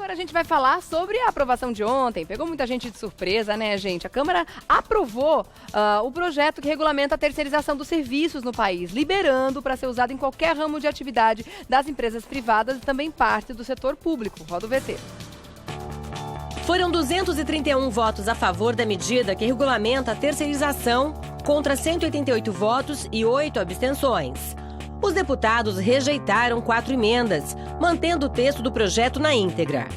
Agora a gente vai falar sobre a aprovação de ontem. Pegou muita gente de surpresa, né, gente? A Câmara aprovou o projeto que regulamenta a terceirização dos serviços no país, liberando para ser usado em qualquer ramo de atividade das empresas privadas e também parte do setor público. Roda o VT. Foram 231 votos a favor da medida que regulamenta a terceirização, contra 188 votos e 8 abstenções. Os deputados rejeitaram 4 emendas, mantendo o texto do projeto na íntegra.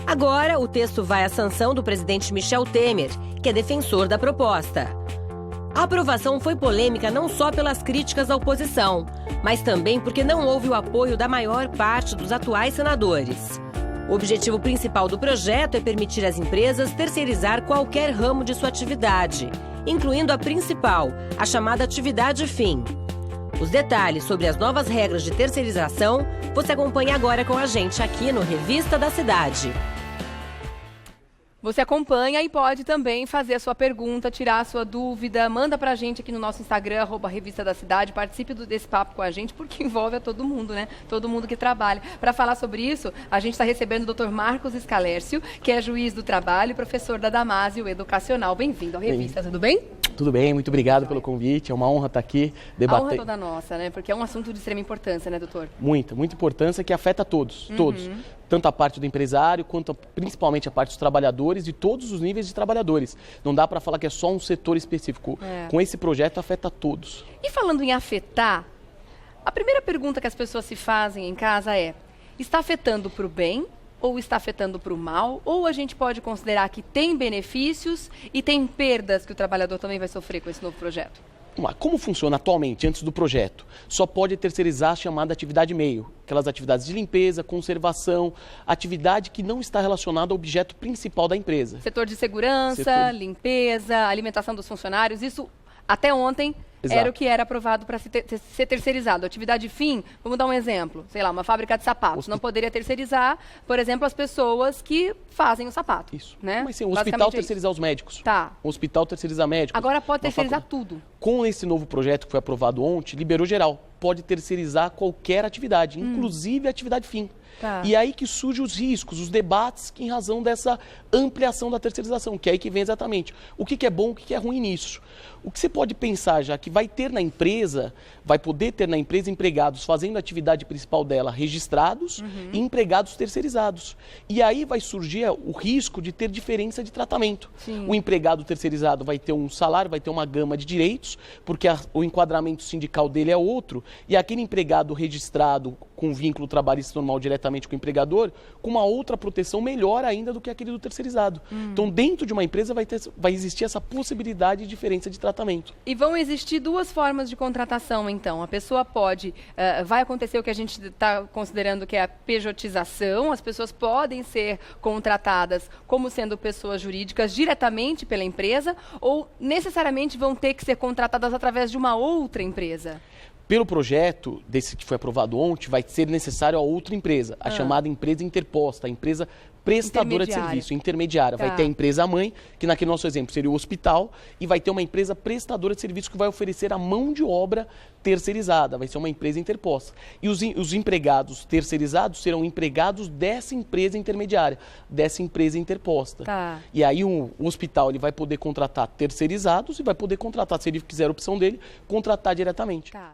Agora, o texto vai à sanção do presidente Michel Temer, que é defensor da proposta. A aprovação foi polêmica não só pelas críticas da oposição, mas também porque não houve o apoio da maior parte dos atuais senadores. O objetivo principal do projeto é permitir às empresas terceirizar qualquer ramo de sua atividade, incluindo a principal, a chamada atividade fim. Os detalhes sobre as novas regras de terceirização você acompanha agora com a gente aqui no Revista da Cidade. Você acompanha e pode também fazer a sua pergunta, tirar a sua dúvida, manda pra gente aqui no nosso Instagram, @Revista da Cidade, participe desse papo com a gente, porque envolve a todo mundo, né? Todo mundo que trabalha. Para falar sobre isso, a gente está recebendo o Dr. Marcos Scalércio, que é juiz do trabalho e professor da Damásio Educacional. Bem-vindo à Revista, tudo bem? Tudo bem, muito obrigado pelo convite, é uma honra estar aqui debatendo. A honra é toda nossa, né? Porque é um assunto de extrema importância, né, doutor? Muita importância que afeta todos, todos. Tanto a parte do empresário, quanto principalmente a parte dos trabalhadores e todos os níveis de trabalhadores. Não dá para falar que é só um setor específico. Com esse projeto afeta todos. E falando em afetar, a primeira pergunta que as pessoas se fazem em casa é: está afetando para o bem ou está afetando para o mal? Ou a gente pode considerar que tem benefícios e tem perdas que o trabalhador também vai sofrer com esse novo projeto? Como funciona atualmente, antes do projeto? Só pode terceirizar a chamada atividade meio, aquelas atividades de limpeza, conservação, atividade que não está relacionada ao objeto principal da empresa. Setor de segurança, limpeza, alimentação dos funcionários, isso até ontem era o que era aprovado para ser terceirizado. Atividade fim, vamos dar um exemplo, sei lá, uma fábrica de sapatos. Não poderia terceirizar, por exemplo, as pessoas que fazem o sapato. Isso. Né? Mas sim, o hospital terceirizar os médicos. Tá. O hospital terceirizar médicos. Agora pode terceirizar tudo. Com esse novo projeto que foi aprovado ontem, liberou geral. Pode terceirizar qualquer atividade, inclusive a atividade fim. Tá. E aí que surgem os riscos, os debates em razão dessa ampliação da terceirização, que é aí que vem exatamente o que é bom, o que é ruim nisso. O que você pode pensar já que vai ter na empresa, vai poder ter na empresa empregados fazendo a atividade principal dela registrados e empregados terceirizados. E aí vai surgir o risco de ter diferença de tratamento. Sim. O empregado terceirizado vai ter um salário, vai ter uma gama de direitos, porque o enquadramento sindical dele é outro, e aquele empregado registrado com vínculo trabalhista normal diretamente com o empregador, com uma outra proteção melhor ainda do que aquele do terceirizado. Então, dentro de uma empresa vai existir essa possibilidade de diferença de tratamento. E vão existir duas formas de contratação, então. A pessoa pode, vai acontecer o que a gente está considerando que é a pejotização, as pessoas podem ser contratadas como sendo pessoas jurídicas diretamente pela empresa, ou necessariamente vão ter que ser contratadas através de uma outra empresa? Pelo projeto desse que foi aprovado ontem, vai ser necessário a outra empresa, a chamada empresa interposta, a empresa prestadora de serviço, intermediária. Vai ter a empresa mãe, que naquele nosso exemplo seria o hospital, e vai ter uma empresa prestadora de serviço que vai oferecer a mão de obra terceirizada, vai ser uma empresa interposta. E os empregados terceirizados serão empregados dessa empresa intermediária, dessa empresa interposta. Tá. E aí o hospital ele vai poder contratar terceirizados e vai poder contratar, se ele quiser a opção dele, contratar diretamente. Tá.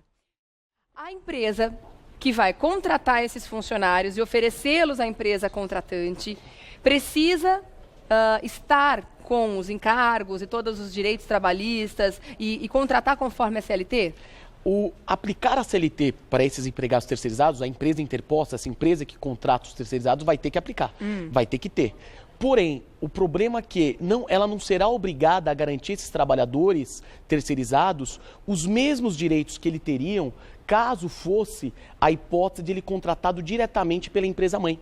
A empresa que vai contratar esses funcionários e oferecê-los à empresa contratante precisa estar com os encargos e todos os direitos trabalhistas e contratar conforme a CLT? Aplicar a CLT para esses empregados terceirizados, a empresa interposta, essa empresa que contrata os terceirizados, vai ter que aplicar, vai ter que ter. Porém, o problema é que ela não será obrigada a garantir a esses trabalhadores terceirizados os mesmos direitos que eles teriam caso fosse a hipótese de ele contratado diretamente pela empresa mãe.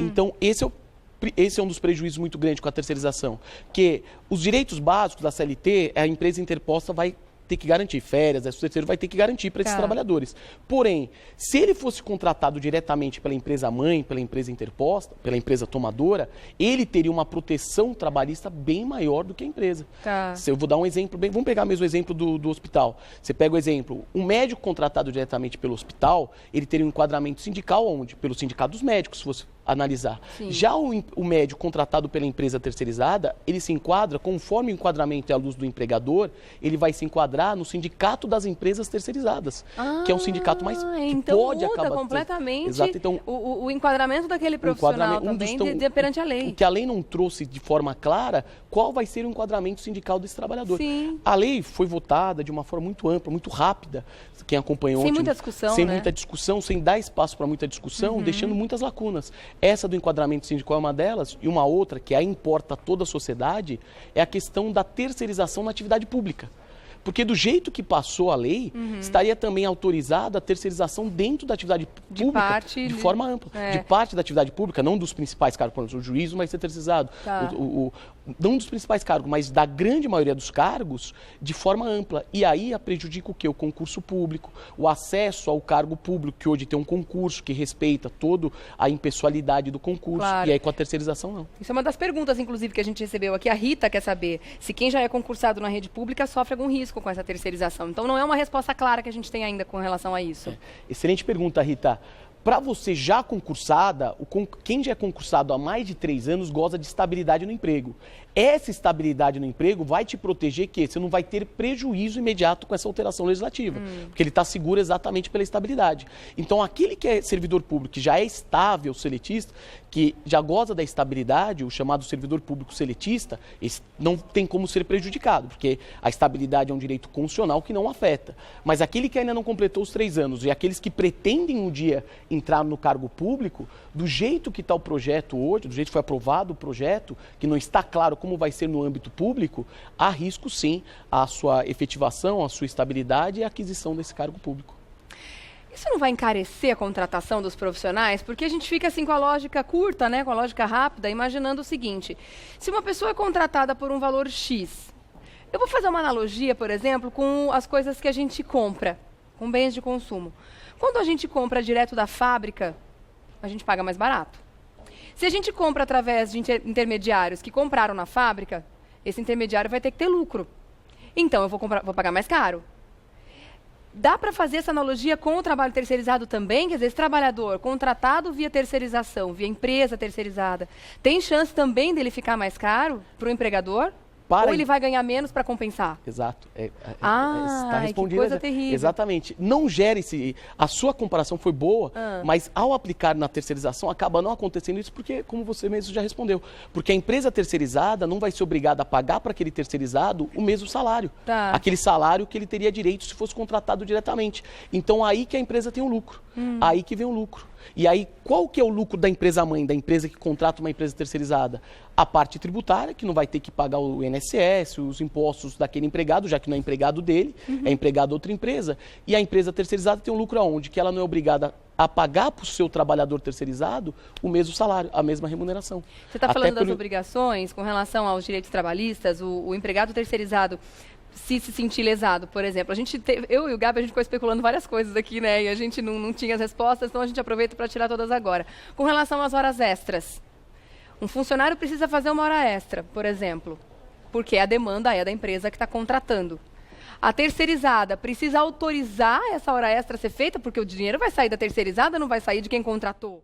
Então, esse é um dos prejuízos muito grandes com a terceirização, que os direitos básicos da CLT, a empresa interposta vai ter que garantir férias, o terceiro vai ter que garantir para esses trabalhadores. Porém, se ele fosse contratado diretamente pela empresa mãe, pela empresa interposta, pela empresa tomadora, ele teria uma proteção trabalhista bem maior do que a empresa. Se eu vou dar um exemplo, vamos pegar mesmo o exemplo do hospital. Você pega o exemplo, um médico contratado diretamente pelo hospital, ele teria um enquadramento sindical onde? Pelo sindicato dos médicos, se fosse analisar. Sim. Já o médico contratado pela empresa terceirizada, ele se enquadra, conforme o enquadramento é à luz do empregador, ele vai se enquadrar no sindicato das empresas terceirizadas, que é um sindicato mais que então pode muda acabar completamente exato, então, o enquadramento daquele profissional também perante a lei. O que a lei não trouxe de forma clara, qual vai ser o enquadramento sindical desse trabalhador. Sim. A lei foi votada de uma forma muito ampla, muito rápida. Quem acompanhou sem muita discussão, sem muita discussão, sem dar espaço para muita discussão, deixando muitas lacunas. Essa do enquadramento sindical é uma delas, e uma outra, que aí importa a toda a sociedade, é a questão da terceirização na atividade pública. Porque do jeito que passou a lei, estaria também autorizada a terceirização dentro da atividade pública, de forma ampla. De parte da atividade pública, não dos principais cargos, por exemplo, o juiz vai ser terceirizado. Não dos principais cargos, mas da grande maioria dos cargos, de forma ampla. E aí prejudica o quê? O concurso público, o acesso ao cargo público, que hoje tem um concurso que respeita toda a impessoalidade do concurso. E aí com a terceirização, não. Isso é uma das perguntas, inclusive, que a gente recebeu aqui. A Rita quer saber se quem já é concursado na rede pública sofre algum risco com essa terceirização. Então não é uma resposta clara que a gente tem ainda com relação a isso. Excelente pergunta, Rita. Para você já concursada, quem já é concursado há mais de 3 anos goza de estabilidade no emprego. Essa estabilidade no emprego vai te proteger que você não vai ter prejuízo imediato com essa alteração legislativa, porque ele está seguro exatamente pela estabilidade. Então, aquele que é servidor público, que já é estável, seletista, que já goza da estabilidade, o chamado servidor público seletista, esse não tem como ser prejudicado, porque a estabilidade é um direito constitucional que não afeta. Mas aquele que ainda não completou os 3 anos e aqueles que pretendem um dia entrar no cargo público, do jeito que está o projeto hoje, do jeito que foi aprovado o projeto, que não está claro como vai ser no âmbito público, há risco sim à sua efetivação, à sua estabilidade e à aquisição desse cargo público. Isso não vai encarecer a contratação dos profissionais? Porque a gente fica assim com a lógica curta, né, com a lógica rápida, imaginando o seguinte: se uma pessoa é contratada por um valor X, eu vou fazer uma analogia, por exemplo, com as coisas que a gente compra, com bens de consumo. Quando a gente compra direto da fábrica, a gente paga mais barato. Se a gente compra através de intermediários que compraram na fábrica, esse intermediário vai ter que ter lucro. Então, eu vou pagar mais caro. Dá para fazer essa analogia com o trabalho terceirizado também? Quer dizer, esse trabalhador contratado via terceirização, via empresa terceirizada, tem chance também dele ficar mais caro para o empregador? Ou ele vai ganhar menos para compensar? Exato. Está respondido. Que coisa terrível. Exatamente. Não gere esse... A sua comparação foi boa, mas ao aplicar na terceirização acaba não acontecendo isso porque, como você mesmo já respondeu, porque a empresa terceirizada não vai ser obrigada a pagar para aquele terceirizado o mesmo salário. Aquele salário que ele teria direito se fosse contratado diretamente. Então, aí que a empresa tem um lucro. Aí que vem o lucro. E aí, qual que é o lucro da empresa mãe, da empresa que contrata uma empresa terceirizada? A parte tributária, que não vai ter que pagar o INSS, os impostos daquele empregado, já que não é empregado dele, é empregado de outra empresa. E a empresa terceirizada tem um lucro aonde? Que ela não é obrigada a pagar para o seu trabalhador terceirizado o mesmo salário, a mesma remuneração. Você está falando das obrigações com relação aos direitos trabalhistas, o empregado terceirizado se sentir lesado, por exemplo. Eu e o Gabi, a gente ficou especulando várias coisas aqui, né? E a gente não tinha as respostas, então a gente aproveita para tirar todas agora. Com relação às horas extras, um funcionário precisa fazer uma hora extra, por exemplo, porque a demanda é da empresa que está contratando. A terceirizada precisa autorizar essa hora extra ser feita, porque o dinheiro vai sair da terceirizada, não vai sair de quem contratou?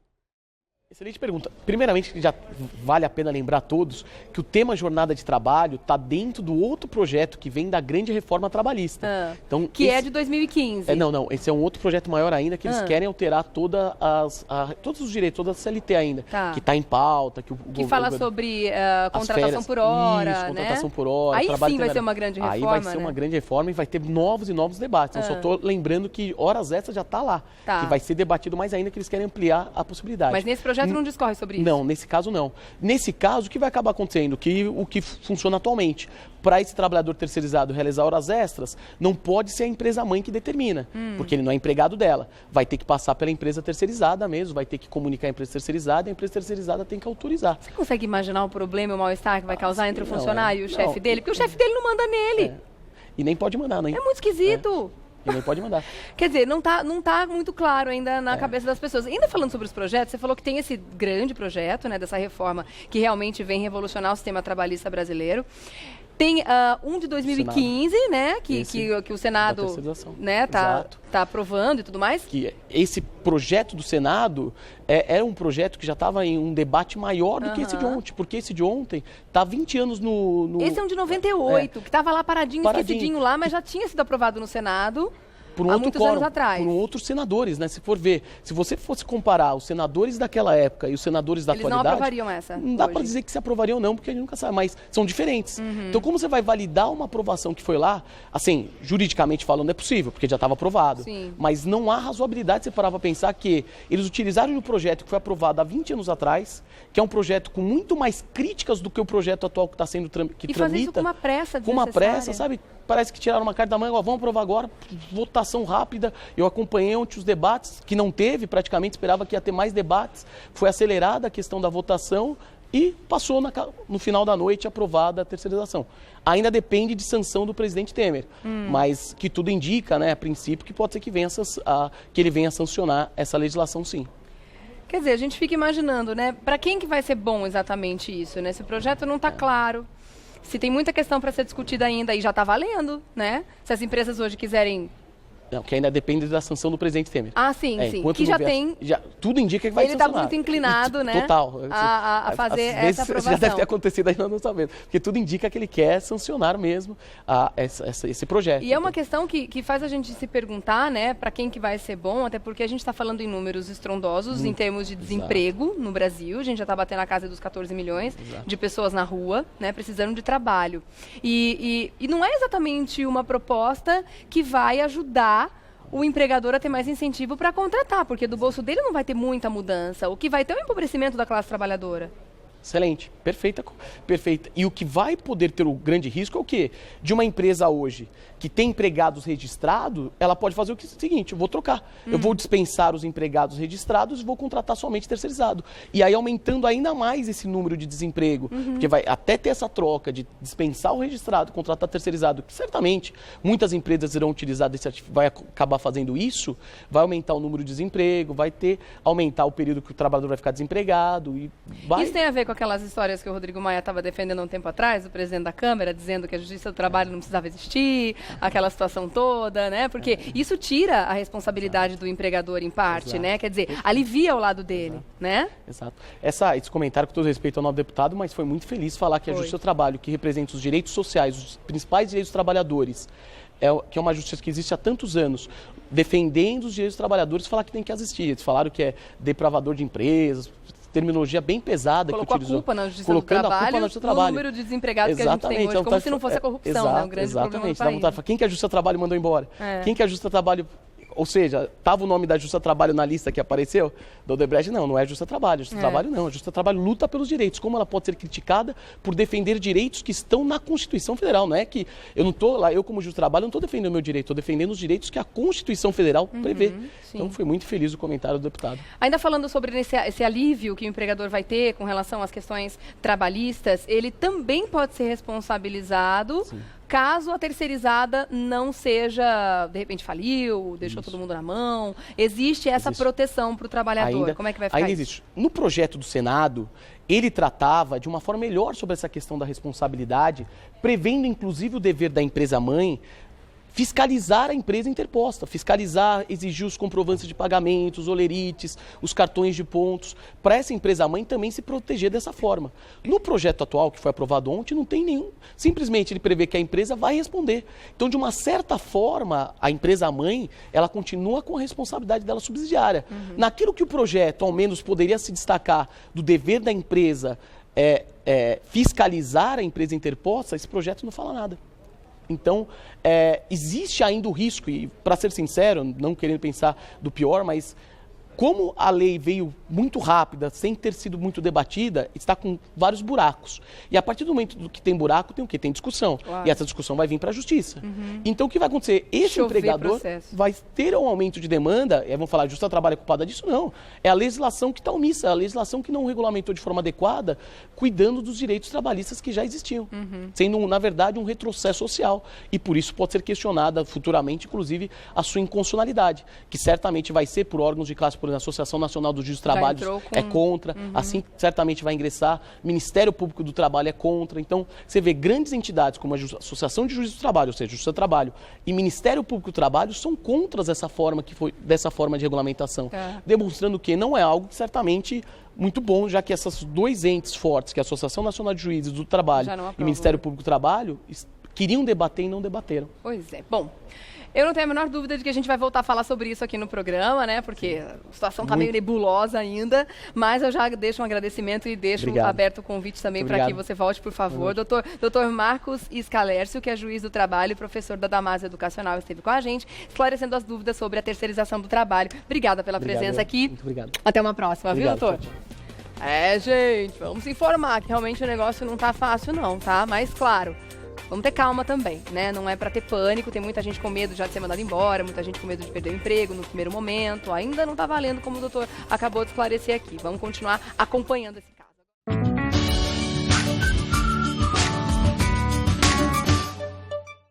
Excelente pergunta. Primeiramente, já vale a pena lembrar a todos que o tema jornada de trabalho está dentro do outro projeto que vem da grande reforma trabalhista. Então, que é de 2015. Não, esse é um outro projeto maior ainda, que eles querem alterar todos os direitos, toda a CLT ainda, que está em pauta. Que fala sobre contratação por hora, contratação por hora. Aí sim vai ser uma grande reforma. Aí vai ser uma grande reforma e vai ter novos e novos debates. Então, só estou lembrando que horas extras já está lá, que vai ser debatido mais ainda, que eles querem ampliar a possibilidade. Mas nesse projeto não discorre sobre isso? Não, nesse caso não. Nesse caso, o que vai acabar acontecendo? O que funciona atualmente. Para esse trabalhador terceirizado realizar horas extras, não pode ser a empresa mãe que determina, porque ele não é empregado dela. Vai ter que passar pela empresa terceirizada mesmo, vai ter que comunicar a empresa terceirizada, e a empresa terceirizada tem que autorizar. Você consegue imaginar o problema e o mal-estar que vai causar entre o funcionário e o chefe dele? Porque o chefe dele não manda nele. E nem pode mandar, né? É muito esquisito. E nem pode mandar. Quer dizer, não tá muito claro ainda na cabeça das pessoas. Ainda falando sobre os projetos, você falou que tem esse grande projeto, né, dessa reforma que realmente vem revolucionar o sistema trabalhista brasileiro. Tem um de 2015, né, que o Senado, né, tá aprovando e tudo mais. Que esse projeto do Senado era um projeto que já estava em um debate maior do que esse de ontem, porque esse de ontem está há 20 anos no... Esse é um de 98, que estava lá paradinho, esquecidinho lá, mas já tinha sido aprovado no Senado. Há muitos anos atrás. Por outros senadores, né? Se for ver, se você fosse comparar os senadores daquela época e os senadores da atualidade... Eles não aprovariam essa não dá para dizer que se aprovariam ou não, porque a gente nunca sabe, mas são diferentes. Então, como você vai validar uma aprovação que foi lá, assim, juridicamente falando, é possível, porque já estava aprovado. Sim. Mas não há razoabilidade se você parar para pensar que eles utilizaram um projeto que foi aprovado há 20 anos atrás, que é um projeto com muito mais críticas do que o projeto atual que está sendo tramita. E fazer isso com uma pressa com uma pressa, sabe? Parece que tiraram uma carta da manga, vamos aprovar agora, votação rápida. Eu acompanhei ontem os debates, que não teve, praticamente esperava que ia ter mais debates. Foi acelerada a questão da votação e passou no final da noite aprovada a terceirização. Ainda depende de sanção do presidente Temer, mas que tudo indica, né, a princípio, que pode ser que ele venha sancionar essa legislação, sim. Quer dizer, a gente fica imaginando, né, para quem que vai ser bom exatamente isso, né? Esse projeto não está claro. Se tem muita questão para ser discutida ainda, e já está valendo, né? Se as empresas hoje quiserem... Não, que ainda depende da sanção do presidente Temer. Ah, sim, sim. Que já tem... tudo indica que vai sancionar. Ele está muito inclinado, né? Total. A fazer essa aprovação. Já deve ter acontecido aí, não sabendo. Porque tudo indica que ele quer sancionar mesmo esse projeto. E é uma questão que faz a gente se perguntar, né? Para quem que vai ser bom, até porque a gente está falando em números estrondosos em termos de desemprego no Brasil. A gente já está batendo a casa dos 14 milhões de pessoas na rua, né? Precisando de trabalho. E não é exatamente uma proposta que vai ajudar o empregador a ter mais incentivo para contratar, porque do bolso dele não vai ter muita mudança. O que vai ter é o empobrecimento da classe trabalhadora. Excelente, perfeita. E o que vai poder ter o grande risco é o quê? De uma empresa hoje que tem empregados registrados, ela pode fazer o seguinte, eu vou trocar. Eu vou dispensar os empregados registrados e vou contratar somente terceirizado. E aí aumentando ainda mais esse número de desemprego, porque vai até ter essa troca de dispensar o registrado, contratar terceirizado, que certamente muitas empresas irão utilizar vai acabar fazendo isso, vai aumentar o número de desemprego, aumentar o período que o trabalhador vai ficar desempregado. Isso tem a ver com aquelas histórias que o Rodrigo Maia estava defendendo há um tempo atrás, o presidente da Câmara, dizendo que a Justiça do Trabalho não precisava existir, aquela situação toda, né? Porque isso tira a responsabilidade do empregador em parte, né? Quer dizer, alivia o lado dele, né? Exato. Esse comentário, com todo respeito ao novo deputado, mas foi muito feliz falar que a Justiça do Trabalho, que representa os direitos sociais, os principais direitos dos trabalhadores, que é uma justiça que existe há tantos anos, defendendo os direitos dos trabalhadores, falar que tem que existir. Eles falaram que é depravador de empresas, terminologia bem pesada. Colocou que utilizou. A culpa na Justiça do Trabalho, no número de desempregados que a gente tem hoje, como se não fosse a corrupção, né? Um grande problema no país. Quem que a Justiça do Trabalho mandou embora? Quem que a Justiça do Trabalho... Ou seja, estava o nome da Justiça do Trabalho na lista que apareceu? Do Odebrecht, não é Justiça do Trabalho. A Justiça do Trabalho não. A Justiça do Trabalho luta pelos direitos. Como ela pode ser criticada por defender direitos que estão na Constituição Federal? Não é que eu não estou lá, eu como Justiça do Trabalho, não estou defendendo o meu direito, estou defendendo os direitos que a Constituição Federal prevê. Sim. Então, foi muito feliz o comentário do deputado. Ainda falando sobre esse alívio que o empregador vai ter com relação às questões trabalhistas, ele também pode ser responsabilizado caso a terceirizada não seja, de repente faliu, deixou todo mundo na mão. Existe essa proteção para o trabalhador. Como é que vai ficar ainda isso? Existe. No projeto do Senado, ele tratava de uma forma melhor sobre essa questão da responsabilidade, prevendo inclusive o dever da empresa-mãe fiscalizar a empresa interposta, fiscalizar, exigir os comprovantes de pagamentos, os olerites, os cartões de pontos, para essa empresa-mãe também se proteger dessa forma. No projeto atual, que foi aprovado ontem, não tem nenhum. Simplesmente ele prevê que a empresa vai responder. Então, de uma certa forma, a empresa-mãe, ela continua com a responsabilidade dela subsidiária. Naquilo que o projeto, ao menos, poderia se destacar do dever da empresa fiscalizar a empresa interposta, esse projeto não fala nada. Então, existe ainda o risco, e para ser sincero, não querendo pensar do pior, mas Como a lei veio muito rápida, sem ter sido muito debatida, está com vários buracos. E a partir do momento que tem buraco, tem o quê? Tem discussão. Claro. E essa discussão vai vir para a justiça. Então, o que vai acontecer? Esse empregador vai ter um aumento de demanda, e aí vão falar, a Justiça do Trabalho é culpada disso? Não. É a legislação que está omissa, é a legislação que não regulamentou de forma adequada, cuidando dos direitos trabalhistas que já existiam. Sendo, na verdade, um retrocesso social. E por isso pode ser questionada futuramente, inclusive, a sua inconstitucionalidade, que certamente vai ser por órgãos de classe, por exemplo, a Associação Nacional dos Juízes do Trabalho é contra, assim certamente vai ingressar, Ministério Público do Trabalho é contra. Então, você vê grandes entidades como a Associação de Juízes do Trabalho, ou seja, Justiça do Trabalho, e Ministério Público do Trabalho são contra dessa forma de regulamentação, demonstrando que não é algo que certamente muito bom, já que esses dois entes fortes, que é a Associação Nacional de Juízes do Trabalho e Ministério Público do Trabalho, queriam debater e não debateram. Pois é. Bom, eu não tenho a menor dúvida de que a gente vai voltar a falar sobre isso aqui no programa, né? Porque a situação está meio nebulosa ainda, mas eu já deixo um agradecimento e deixo aberto o convite também para que você volte, por favor. Doutor Marcos Scalércio, que é juiz do trabalho e professor da Damásio Educacional, esteve com a gente, esclarecendo as dúvidas sobre a terceirização do trabalho. Obrigada pela presença aqui. Muito obrigado. Até uma próxima, viu, doutor? Gente, vamos informar que realmente o negócio não está fácil não, tá? Mas, claro, vamos ter calma também, né? Não é para ter pânico, tem muita gente com medo já de ser mandado embora, muita gente com medo de perder o emprego no primeiro momento. Ainda não está valendo, como o doutor acabou de esclarecer aqui. Vamos continuar acompanhando esse caso.